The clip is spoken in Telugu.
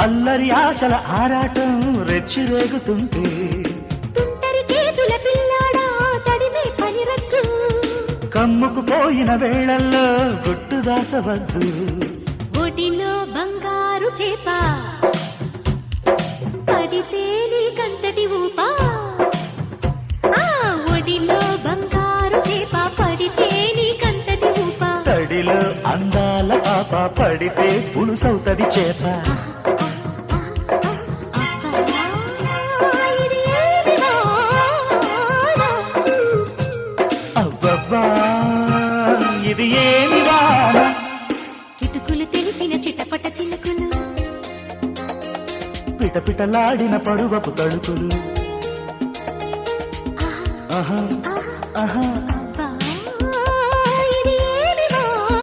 అల్లరి ఆశల ఆరాటం రెచ్చి రేగుతుంటే తుంటరి చేతుల పిల్లాడా తడిమే పనిరద్దు కమ్ముకు పోయిన వేళల్లో గుట్టు దాసవద్దు ఒడిలో బంగారు చేప పడితే నీకంతటి ఊపా ఒడిలో బంగారు చేప పడితే నీకంతటి ఊపా తడిలో అందాల పాప పడితే పులుసవుతది చేప అబ్బబ్బా ఇది ఏమి వాన కిటుకులు తెలిసిన చిటపట చిలుకులు పిటపిటలాడిన పరువపు తడుకులు ఆహా ఆహా